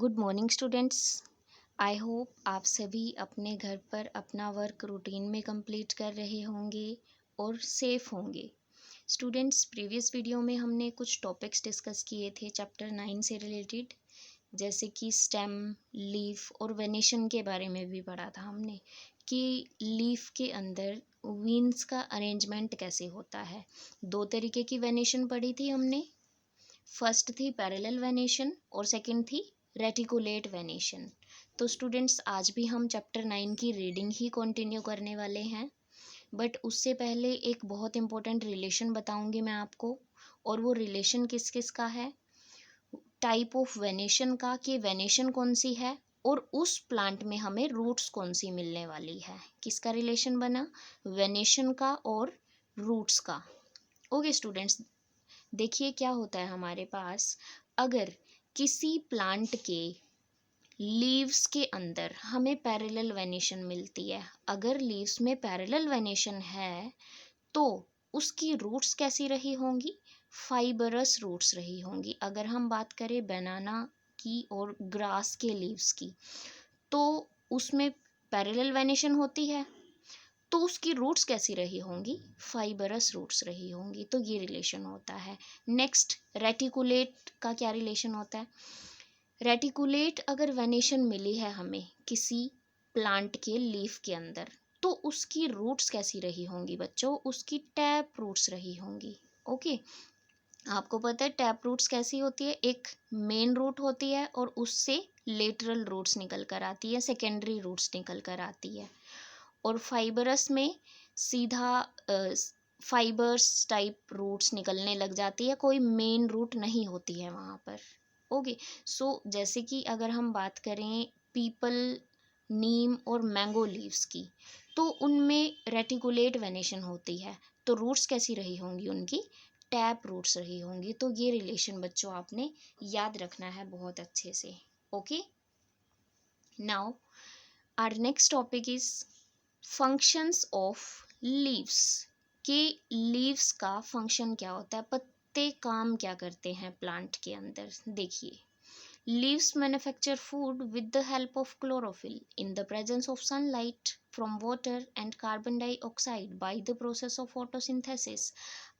Good morning students. I hope आप सभी अपने घर पर अपना वर्क रूटीन में कंप्लीट कर रहे होंगे और सेफ होंगे। स्टूडेंट्स, प्रीवियस वीडियो में हमने कुछ टॉपिक्स डिस्कस किए थे चैप्टर 9 से रिलेटेड, जैसे कि स्टेम, लीफ और वेनेशन के बारे में भी पढ़ा था हमने कि लीफ के अंदर वीन्स का अरेंजमेंट कैसे होता है। दो तरीके की वेनेशन पढ़ी थी हमने। फर्स्ट थी पैरेलल वेनेशन और सेकंड थी रेटिकुलेट वेनेशन। तो स्टूडेंट्स, आज भी हम चैप्टर 9 की रीडिंग ही कंटिन्यू करने वाले हैं, बट उससे पहले एक बहुत इंपॉर्टेंट रिलेशन बताऊंगी मैं आपको। और वो रिलेशन किस किस का है, टाइप ऑफ वेनेशन का, कि वेनेशन कौन सी है और उस प्लांट में हमें रूट्स कौन सी मिलने वाली है। किसका रिलेशन बना? वेनेशन का और रूट्स का। ओके स्टूडेंट्स, देखिए क्या होता है हमारे पास। अगर किसी प्लांट के लीव्स के अंदर हमें पैरेलल वेनेशन मिलती है, अगर लीव्स में पैरेलल वेनेशन है तो उसकी रूट्स कैसी रही होंगी? फाइबरस रूट्स रही होंगी। अगर हम बात करें बनाना की और ग्रास के लीव्स की, तो उसमें पैरेलल वेनेशन होती है, तो उसकी रूट्स कैसी रही होंगी? फाइबरस रूट्स रही होंगी। तो ये रिलेशन होता है। नेक्स्ट, रेटिकुलेट का क्या रिलेशन होता है? रेटिकुलेट अगर वेनेशन मिली है हमें किसी प्लांट के लीफ के अंदर, तो उसकी रूट्स कैसी रही होंगी बच्चों? उसकी टैप रूट्स रही होंगी। ओके, आपको पता है टैप रूट्स कैसी होती है? एक मेन रूट होती है और उससे लेटरल रूट्स निकल कर आती है, सेकेंडरी रूट्स निकल कर आती है। और फाइबरस में सीधा फाइबर्स टाइप रूट्स निकलने लग जाती है, कोई मेन रूट नहीं होती है वहाँ पर। ओके, सो जैसे कि अगर हम बात करें पीपल, नीम और मैंगो लीव्स की, तो उनमें रेटिकुलेट वेनेशन होती है, तो रूट्स कैसी रही होंगी? उनकी टैप रूट्स रही होंगी। तो ये रिलेशन बच्चों आपने याद रखना है बहुत अच्छे से। Okay, now our next topic is functions of leaves. के लीव्स का फंक्शन क्या होता है, पत्ते काम क्या करते हैं प्लांट के अंदर? देखिए, leaves manufacture food with the help of chlorophyll in the presence of sunlight from water and carbon dioxide by the process of photosynthesis.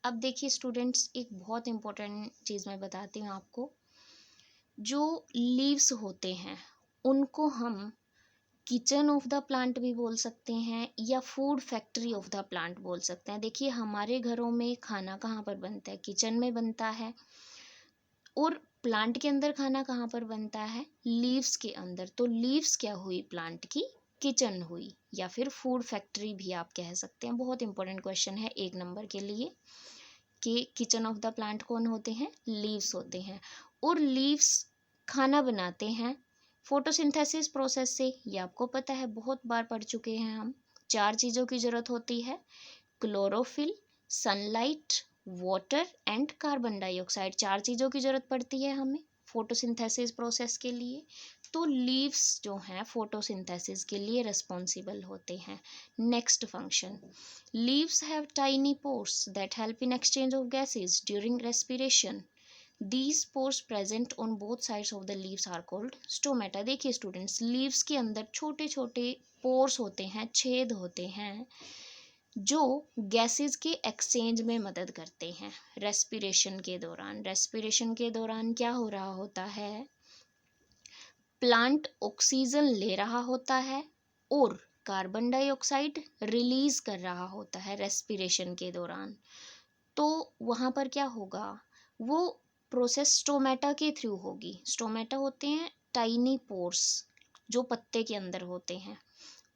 अब देखिए स्टूडेंट्स, एक बहुत इंपॉर्टेंट चीज़ मैं बताती हूँ आपको। जो लीव्स होते हैं उनको हम किचन ऑफ द प्लांट भी बोल सकते हैं या food factory of the plant बोल सकते हैं। देखिए, हमारे घरों में खाना कहाँ पर बनता है? किचन में बनता है। और प्लांट के अंदर खाना कहाँ पर बनता है? लीव्स के अंदर। तो लीव्स क्या हुई? प्लांट की किचन हुई, या फिर फूड फैक्ट्री भी आप कह सकते हैं। बहुत इंपॉर्टेंट क्वेश्चन है 1 नंबर के लिए, कि किचन ऑफ द प्लांट कौन होते हैं? लीव्स होते हैं। और लीव्स खाना बनाते हैं फोटोसिंथेसिस प्रोसेस से। ये आपको पता है, बहुत बार पढ़ चुके हैं हम। 4 चीज़ों की जरूरत होती है: chlorophyll, sunlight, water and carbon dioxide. 4 चीज़ों की जरूरत पड़ती है हमें फोटोसिंथेसिस प्रोसेस के लिए। तो लीव्स जो हैं फोटोसिंथेसिस के लिए रिस्पॉन्सिबल होते हैं। Next function, leaves have tiny pores that help in exchange of gases during respiration. These pores present on both sides of the leaves are called stomata। देखिए स्टूडेंट्स, लीव्स के अंदर छोटे छोटे पोर्स होते हैं, छेद होते हैं, जो गैसेस के एक्सचेंज में मदद करते हैं रेस्पिरेशन के दौरान। रेस्पिरेशन के दौरान क्या हो रहा होता है? प्लांट ऑक्सीजन ले रहा होता है और कार्बन डाइऑक्साइड रिलीज कर रहा होता है रेस्पिरेशन के दौरान। तो वहाँ पर क्या होगा? वो प्रोसेस स्टोमेटा के थ्रू होगी। स्टोमेटा होते हैं टाइनी पोर्स जो पत्ते के अंदर होते हैं।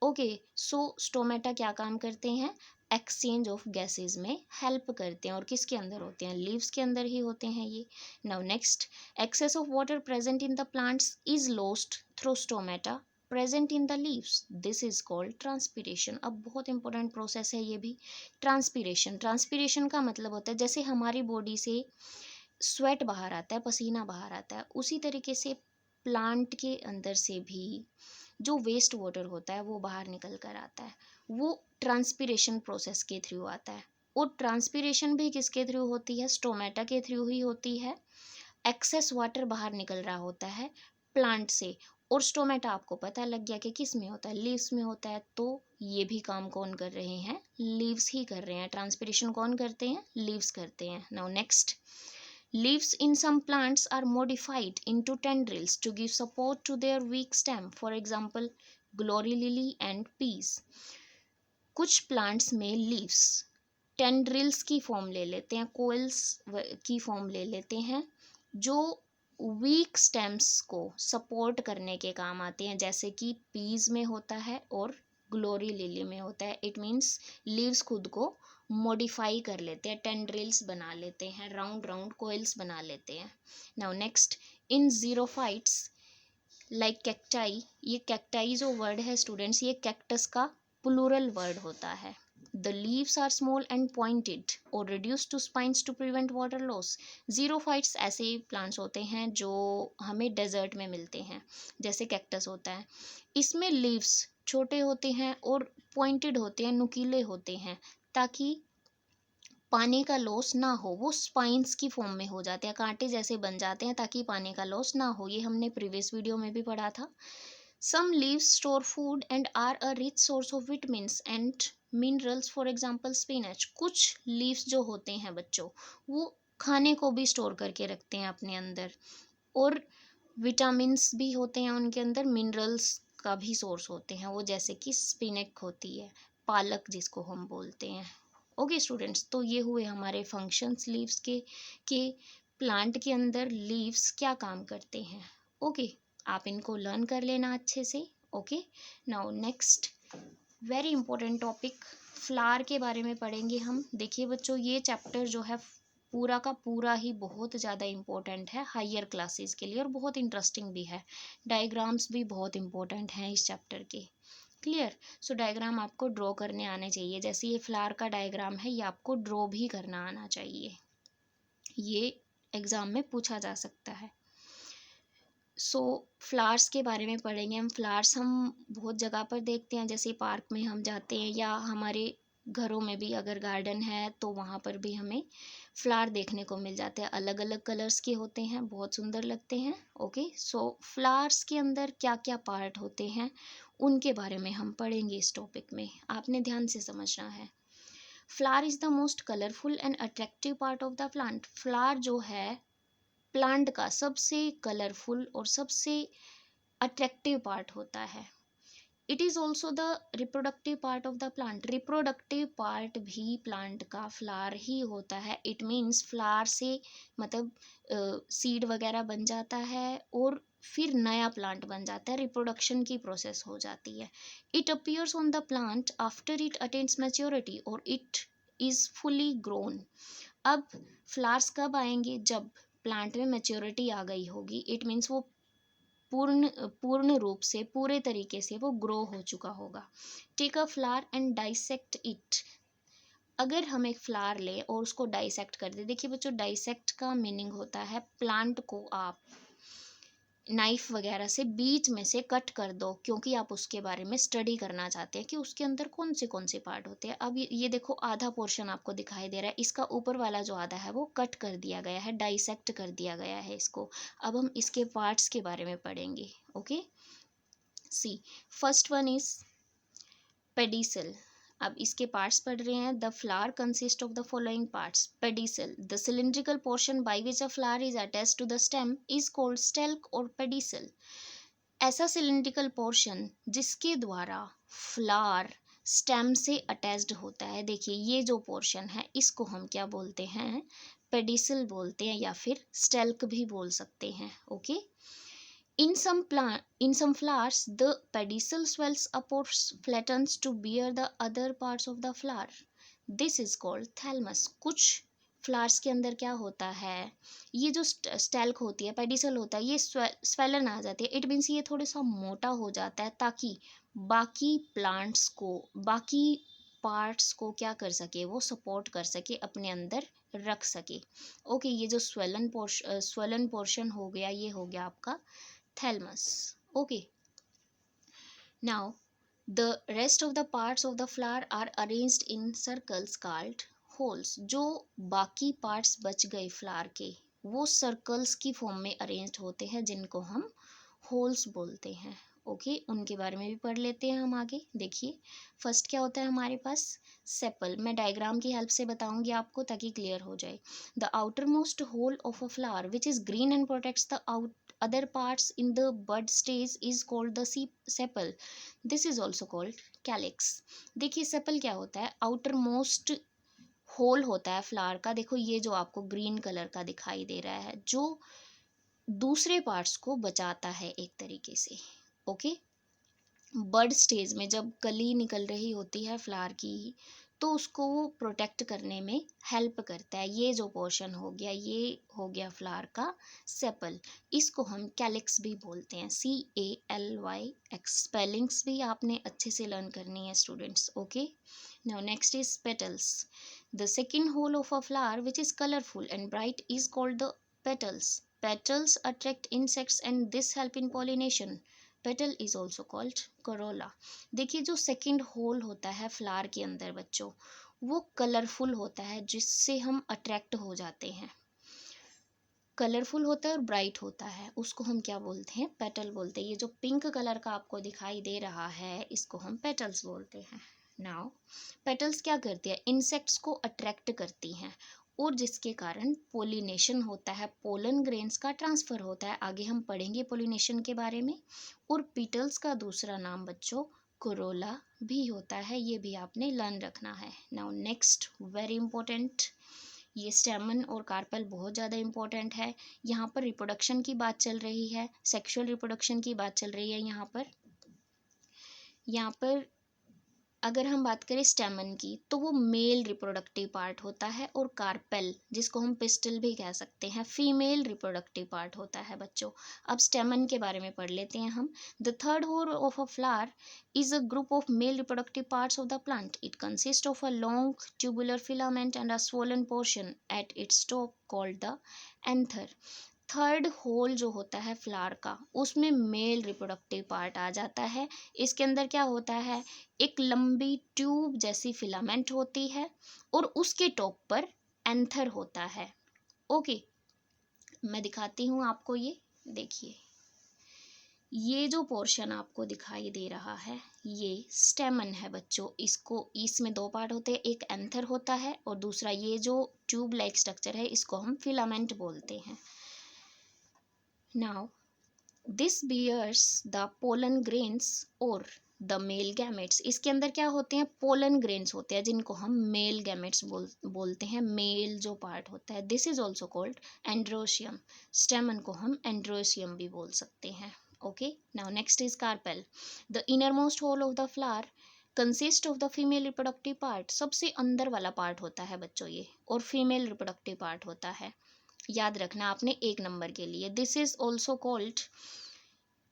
ओके, सो स्टोमेटा क्या काम करते हैं? एक्सचेंज ऑफ गैसेस में हेल्प करते हैं। और किसके अंदर होते हैं? लीव्स के अंदर ही होते हैं ये। Now next, excess of water present in the plants is lost through stomata present in the leaves. This is called transpiration. अब बहुत इंपॉर्टेंट प्रोसेस है ये भी, ट्रांसपीरेशन। ट्रांसपीरेशन का मतलब होता है जैसे हमारी बॉडी से स्वेट बाहर आता है, पसीना बाहर आता है, उसी तरीके से प्लांट के अंदर से भी जो वेस्ट वाटर होता है वो बाहर निकल कर आता है। वो ट्रांसपीरेशन प्रोसेस के थ्रू आता है। और ट्रांसपीरेशन भी किसके थ्रू होती है? स्टोमेटा के थ्रू ही होती है। एक्सेस वाटर बाहर निकल रहा होता है, प्लांट से। और स्टोमेटा आपको पता लग गया कि किस में होता है, लीव्स में होता है। तो ये भी काम कौन कर रहे हैं, लीव्स ही कर रहे हैं। ट्रांसपिरेशन कौन करते हैं, लीव्स करते हैं। Now next, leaves in some plants are modified into tendrils to give support to their weak stem. For example, glory lily and peas. कुछ प्लांट्स में लीव्स टेंड्रिल्स की फॉर्म ले लेते हैं, कोइल्स की फॉर्म ले लेते हैं, जो वीक स्टेम्स को सपोर्ट करने के काम आते हैं, जैसे कि पीज में होता है और ग्लोरी लिली में होता है। इट मीन्स लीव्स खुद को मॉडिफाई कर लेते हैं, टेंड्रिल्स बना लेते हैं, राउंड राउंड कोइल्स बना लेते हैं। Now next, in xerophytes like cacti, ये कैक्टाई जो वर्ड है स्टूडेंट्स, ये कैक्टस का प्लूरल वर्ड होता है। The leaves are small and pointed और reduce to spines to prevent water loss. Xerophytes ऐसे प्लांट्स होते हैं जो हमें डेजर्ट में मिलते हैं, जैसे कैक्टस होता है। इसमें लीव्स छोटे होते हैं और पॉइंटेड होते हैं, नुकीले होते हैं, ताकि पानी का लॉस ना हो। वो स्पाइंस की फॉर्म में हो जाते हैं, कांटे जैसे बन जाते हैं, ताकि पानी का लॉस ना हो। ये हमने प्रीवियस वीडियो में भी पढ़ा था। Some leaves store food and are a rich source of vitamins and minerals, for example spinach. कुछ लीव्स जो होते हैं बच्चों, वो खाने को भी स्टोर करके रखते हैं अपने अंदर, और विटामिन्स भी होते हैं उनके अंदर, मिनरल्स का भी सोर्स होते हैं वो, जैसे कि स्पिनच होती है, पालक जिसको हम बोलते हैं। ओके स्टूडेंट्स, तो ये हुए हमारे फंक्शंस लीव्स के प्लांट के अंदर लीव्स क्या काम करते हैं। ओके, आप इनको लर्न कर लेना अच्छे से। Okay, now next very important topic, flower के बारे में पढ़ेंगे हम। देखिए बच्चों, ये चैप्टर जो है पूरा का पूरा ही बहुत ज़्यादा इम्पोर्टेंट है हायर क्लासेस के लिए, और बहुत इंटरेस्टिंग भी है। डायग्राम्स भी बहुत इंपॉर्टेंट हैं इस चैप्टर के। क्लियर? सो डायग्राम आपको ड्रॉ करने आने चाहिए। जैसे ये फ्लावर का डायग्राम है, ये आपको ड्रॉ भी करना आना चाहिए, ये एग्जाम में पूछा जा सकता है। सो फ्लावर्स के बारे में पढ़ेंगे हम। फ्लावर्स हम बहुत जगह पर देखते हैं, जैसे पार्क में हम जाते हैं, या हमारे घरों में भी अगर गार्डन है तो वहाँ पर भी हमें फ्लावर देखने को मिल जाते हैं। अलग अलग कलर्स के होते हैं, बहुत सुंदर लगते हैं। ओके, सो फ्लावर्स के अंदर क्या क्या पार्ट होते हैं उनके बारे में हम पढ़ेंगे इस टॉपिक में। आपने ध्यान से समझना है। Flower is the most colourful and attractive part of the plant. Flower जो है प्लांट का सबसे कलरफुल और सबसे अट्रैक्टिव पार्ट होता है। It is also the reproductive part of the plant. Reproductive part भी प्लांट का फ्लावर ही होता है। इट मीन्स फ्लावर से मतलब सीड वगैरह बन जाता है और फिर नया प्लांट बन जाता है, रिप्रोडक्शन की प्रोसेस हो जाती है। It appears on the plant after it attains maturity और इट इज़ फुली ग्रोन। अब फ्लावर्स कब आएंगे, जब प्लांट में मैच्योरिटी आ गई होगी। इट मीन्स वो पूर्ण रूप से, पूरे तरीके से वो ग्रो हो चुका होगा। Take a flower and dissect it. अगर हम एक फ्लावर ले और उसको डाइसेक्ट कर दे, देखिए बच्चों, डाइसेक्ट का मीनिंग होता है प्लांट को आप नाइफ वगैरह से बीच में से कट कर दो, क्योंकि आप उसके बारे में स्टडी करना चाहते हैं कि उसके अंदर कौन से पार्ट होते हैं। अब ये देखो, आधा पोर्शन आपको दिखाई दे रहा है, इसका ऊपर वाला जो आधा है वो कट कर दिया गया है, डाइसेक्ट कर दिया गया है इसको। अब हम इसके पार्ट्स के बारे में पढ़ेंगे। Okay, see first one is pedicel. अब इसके पार्ट्स पढ़ रहे हैं। The flower consist of the following parts. Pedicel, the cylindrical portion by which a flower is attached to the stem is called stalk और पेडिसल। ऐसा cylindrical portion जिसके द्वारा flower stem से अटैच्ड होता है, देखिए ये जो पोर्शन है इसको हम क्या बोलते हैं, पेडिसल बोलते हैं, या फिर स्टेल्क भी बोल सकते हैं। Okay, in some flowers the pedicel swells up or flattens to bear the other parts of the flower. This is called thalamus. कुछ फ्लावर्स के अंदर क्या होता है, ये जो स्टेल्क होती है, पेडिसल होता है, ये स्वेलन आ जाती है। इट मीन्स ये थोड़ा सा मोटा हो जाता है, ताकि बाकी प्लांट्स को, बाकी पार्ट्स को क्या कर सके, वो सपोर्ट कर सके, अपने अंदर रख सके। ओके, ये जो स्वेलन पोर्शन हो गया, ये हो गया आपका thalamus. Okay, now the rest of the parts of the flower are arranged in circles called holes. जो बाकी पार्ट्स बच गए फ्लावर के, वो सर्कल्स की फॉर्म में अरेंज्ड होते हैं, जिनको हम होल्स बोलते हैं। ओके, उनके बारे में भी पढ़ लेते हैं हम आगे। देखिए फर्स्ट क्या होता है हमारे पास, सेपल। मैं डायग्राम की हेल्प से बताऊंगी आपको ताकि क्लियर हो जाए। The outermost whorl of a flower which is green and protects the out other parts in the bud stage is called the sepal. This is also called calyx. देखिए sepal क्या होता है, outer most whole होता है flower का। देखो ये जो आपको ग्रीन कलर का दिखाई दे रहा है, जो दूसरे पार्ट्स को बचाता है एक तरीके से। ओके, बड स्टेज में जब कली निकल रही होती है फ्लावर की, तो उसको वो प्रोटेक्ट करने में हेल्प करता है। ये जो पोर्शन हो गया, ये हो गया फ्लावर का सेपल। इसको हम कैलिक्स भी बोलते हैं, CALYX। स्पेलिंग्स भी आपने अच्छे से लर्न करनी है students. Okay, now next is petals. The second whorl of a flower which is colourful and bright is called the petals. Petals attract insects and this help in pollination. Petal is also called corolla. देखिए जो second whole होता है flower के अंदर बच्चों, वो colourful होता है जिससे हम अट्रैक्ट हो जाते हैं। कलरफुल होता है और ब्राइट होता है, उसको हम क्या बोलते हैं, पेटल बोलते हैं। ये जो पिंक कलर का आपको दिखाई दे रहा है, इसको हम पेटल्स बोलते हैं। नाउ पेटल्स क्या करती है, इंसेक्ट्स को अट्रैक्ट करती हैं और जिसके कारण पोलिनेशन होता है, पोलन ग्रेन्स का ट्रांसफर होता है। आगे हम पढ़ेंगे पोलिनेशन के बारे में। और पीटल्स का दूसरा नाम बच्चों कोरोला भी होता है, ये भी आपने लर्न रखना है। नाउ नेक्स्ट वेरी इंपॉर्टेंट, ये स्टेमन और कार्पेल बहुत ज़्यादा इंपॉर्टेंट है। यहाँ पर रिप्रोडक्शन की बात चल रही है, सेक्सुअल रिप्रोडक्शन की बात चल रही है। यहाँ पर अगर हम बात करें स्टेमन की, तो वो मेल रिप्रोडक्टिव पार्ट होता है, और कार्पेल जिसको हम पिस्टल भी कह सकते हैं, फीमेल रिप्रोडक्टिव पार्ट होता है बच्चों। अब स्टेमन के बारे में पढ़ लेते हैं हम। The third whorl of a flower is a group of male reproductive parts of the plant. It consists of a long tubular filament and a swollen portion at its top called the anther. Third whorl जो होता है flower का, उसमें male reproductive part आ जाता है। इसके अंदर क्या होता है, एक लंबी ट्यूब जैसी फिलामेंट होती है और उसके टॉप पर एंथर होता है। ओके, मैं दिखाती हूँ आपको, ये देखिए, ये जो पोर्शन आपको दिखाई दे रहा है, ये स्टेमन है बच्चों। इसमें दो पार्ट होते हैं, एक एंथर होता है और दूसरा ये जो ट्यूब लाइक स्ट्रक्चर है, इसको हम फिलामेंट बोलते हैं। Now this bears the pollen grains और द मेल गैमेट्स। इसके अंदर क्या होते हैं, पोलन ग्रेन्स होते हैं, जिनको हम मेल गैमेट्स बोलते हैं। मेल जो पार्ट होता है, this is also called androecium. Stamen को हम एंड्रोशियम भी बोल सकते हैं। Okay, now next is carpel. The innermost whorl of the flower consist of the female reproductive part. सबसे अंदर वाला पार्ट होता है बच्चों ये, और फीमेल रिप्रोडक्टिव पार्ट होता है। याद रखना आपने एक नंबर के लिए। This is also called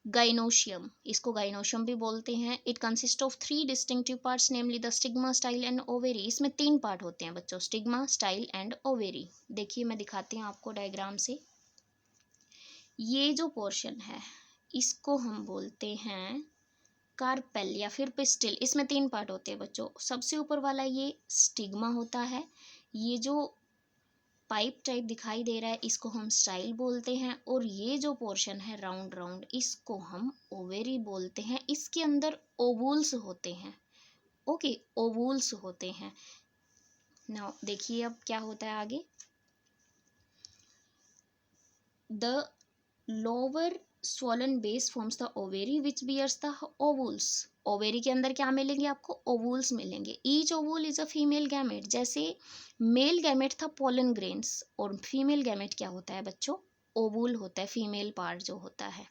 gynoecium. इसको गाइनोशियम भी बोलते हैं। It consist of 3 distinctive parts, namely the stigma, style and ovary. इसमें 3 पार्ट होते हैं बच्चों, स्टिग्मा, स्टाइल एंड ओवेरी। देखिए मैं दिखाती हूँ आपको डायग्राम से। ये जो पोर्शन है, इसको हम बोलते हैं कार्पेल या फिर पिस्टिल। इसमें 3 पार्ट होते हैं बच्चों। सबसे ऊपर वाला ये स्टिग्मा होता है। ये जो पाइप टाइप दिखाई दे रहा है, इसको हम स्टाइल बोलते हैं। और ये जो पोर्शन है राउंड राउंड, इसको हम ओवेरी बोलते हैं। इसके अंदर ओवुल्स होते हैं। ओके, ओवुल्स होते हैं। नाउ देखिए अब क्या होता है आगे। The lower swollen base forms the ovary which bears the ovules. Ovary के अंदर क्या मिलेंगे आपको, ओवुल्स मिलेंगे। Each ovule is a female gamete. जैसे मेल गैमेट था पोलन ग्रेन्स, और फीमेल गैमेट क्या होता है बच्चों, ओवुल होता है, फीमेल पार्ट जो होता है।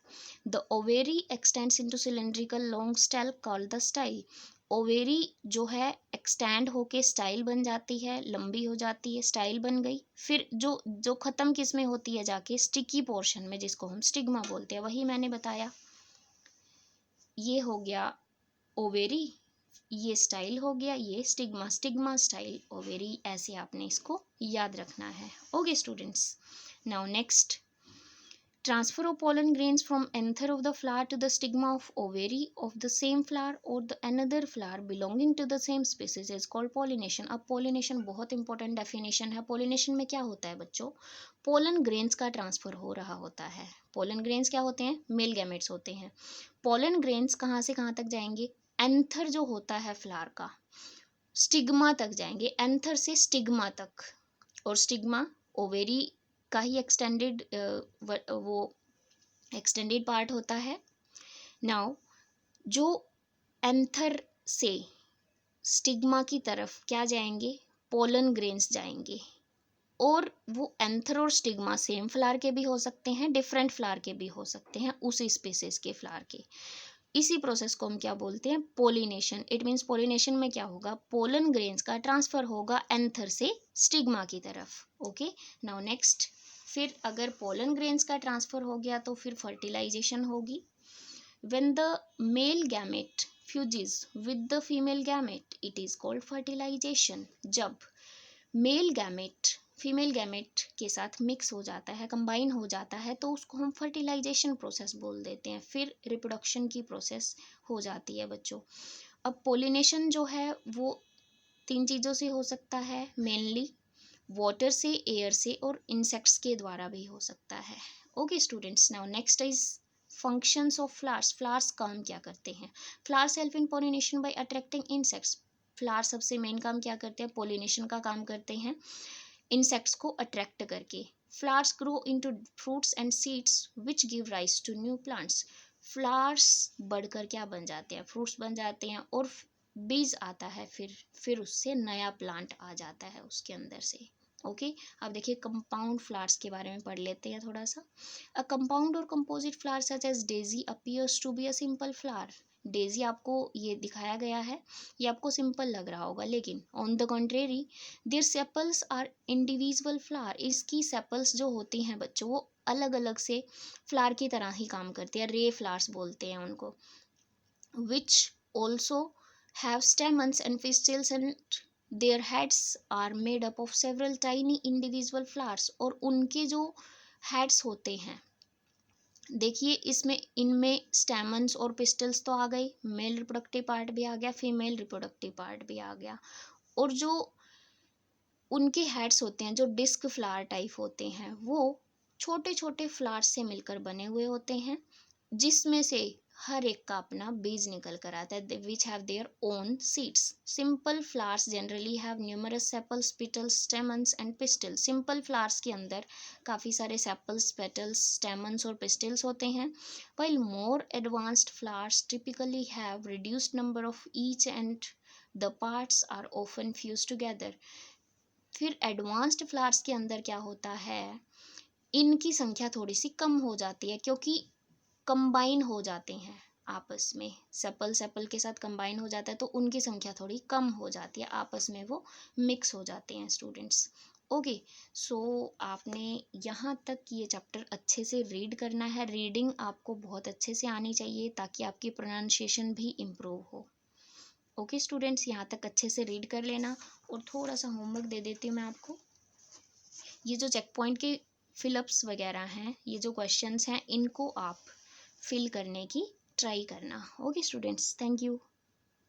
The ovary extends into cylindrical long stalk called the style. Ovary जो है एक्सटेंड होके स्टाइल बन जाती है, लंबी हो जाती है, स्टाइल बन गई। फिर जो जो खत्म किस में होती है जाके, स्टिकी पोर्शन में, जिसको हम स्टिग्मा बोलते हैं। वही मैंने बताया, ये हो गया ओवेरी, ये स्टाइल हो गया, ये स्टिग्मा। स्टिग्मा, स्टाइल, ओवेरी, ऐसे आपने इसको याद रखना है। Okay students, now next Transfer of pollen grains from anther of the flower to the stigma of ovary of the same flower or the another flower belonging to the same species is called pollination. अब pollination बहुत important definition है. pollination में क्या होता है बच्चों? Pollen grains का transfer हो रहा होता है. पोलन ग्रेन्स क्या होते हैं? मेल गैमेट्स होते हैं. पोलन ग्रेन्स कहाँ से कहाँ तक जाएंगे? एंथर जो होता है फ्लावर का, स्टिग्मा तक जाएंगे. एंथर से स्टिग्मा तक, और स्टिग्मा ओवेरी का ही एक्सटेंडेड वो एक्सटेंडेड पार्ट होता है. नाउ जो एंथर से स्टिग्मा की तरफ क्या जाएंगे? पोलन ग्रेन्स जाएंगे. और वो एंथर और स्टिग्मा सेम फ्लावर के भी हो सकते हैं, डिफरेंट फ्लावर के भी हो सकते हैं, उसी स्पीसीज के फ्लावर के. इसी प्रोसेस को हम क्या बोलते हैं? पोलिनेशन. इट मीन्स पोलिनेशन में क्या होगा? पोलन ग्रेन्स का ट्रांसफर होगा एंथर से स्टिग्मा की तरफ. Okay, now next. फिर अगर पोलन ग्रेन्स का ट्रांसफर हो गया तो फिर फर्टिलाइजेशन होगी. When the male gamete fuses with the female gamete it is called fertilisation. जब मेल गैमेट फीमेल गैमेट के साथ मिक्स हो जाता है, कंबाइन हो जाता है, तो उसको हम फर्टिलाइजेशन प्रोसेस बोल देते हैं. फिर रिप्रोडक्शन की प्रोसेस हो जाती है बच्चों. अब पोलिनेशन जो है वो 3 चीज़ों से हो सकता है, मेनली वाटर से, एयर से और इंसेक्ट्स के द्वारा भी हो सकता है. Okay students, now next is functions of flowers. Flowers काम क्या करते हैं? Flowers help in pollination bye attracting insects. Flower सबसे मेन काम क्या करते हैं? पोलिनेशन का काम करते हैं, इंसेक्ट्स को अट्रैक्ट करके. Flowers grow into fruits and seeds which give rise to new plants. Flowers बढ़कर क्या बन जाते हैं? फ्रूट्स बन जाते हैं, और बीज आता है, फिर उससे नया प्लांट आ जाता है उसके अंदर से. ओके, अब देखिए कंपाउंड फ्लावर्स के बारे में पढ़ लेते हैं थोड़ा सा. अ कंपाउंड और composite flower such as daisy appears to be a simple flower. Daisy आपको ये दिखाया गया है, ये आपको सिंपल लग रहा होगा, लेकिन on the contrary their sepals are individual flower. इसकी सेपल्स जो होती हैं बच्चों, वो अलग अलग से फ्लावर की तरह ही काम करती है. रे फ्लावर्स बोलते हैं उनको. Which also have stamens and pistils and their heads are made up of several tiny individual flowers. और उनके जो heads होते हैं, देखिए इसमें इनमें स्टैमन्स और पिस्टल्स तो आ गई, मेल रिप्रोडक्टिव पार्ट भी आ गया, फीमेल रिप्रोडक्टिव पार्ट भी आ गया. और जो उनके हेड्स होते हैं, जो डिस्क फ्लावर टाइप होते हैं, वो छोटे छोटे फ्लावर्स से मिलकर बने हुए होते हैं, जिसमें से हर एक का अपना बीज निकल कर आता है, which have their own seeds. Simple flowers generally have numerous sepals, petals, stamens and pistils. Simple flowers के अंदर काफ़ी सारे सेपल्स, पेटल्स, स्टेमन्स और पिस्टल्स होते हैं. While more advanced flowers typically have reduced number of each and the parts are often fuse together. फिर advanced flowers के अंदर क्या होता है? इनकी संख्या थोड़ी सी कम हो जाती है, क्योंकि कंबाइन हो जाते हैं आपस में. सेपल के साथ कंबाइन हो जाता है, तो उनकी संख्या थोड़ी कम हो जाती है, आपस में वो मिक्स हो जाते हैं स्टूडेंट्स. ओके, सो आपने यहाँ तक ये चैप्टर अच्छे से रीड करना है. रीडिंग आपको बहुत अच्छे से आनी चाहिए ताकि आपकी प्रोनाउंसिएशन भी इम्प्रूव हो. ओके स्टूडेंट्स, यहाँ तक अच्छे से रीड कर लेना. और थोड़ा सा होमवर्क दे देती हूँ मैं आपको. ये जो चेक पॉइंट के फिलअप्स वगैरह हैं, ये जो क्वेश्चंस हैं, इनको आप फिल करने की ट्राई करना. Okay students, thank you.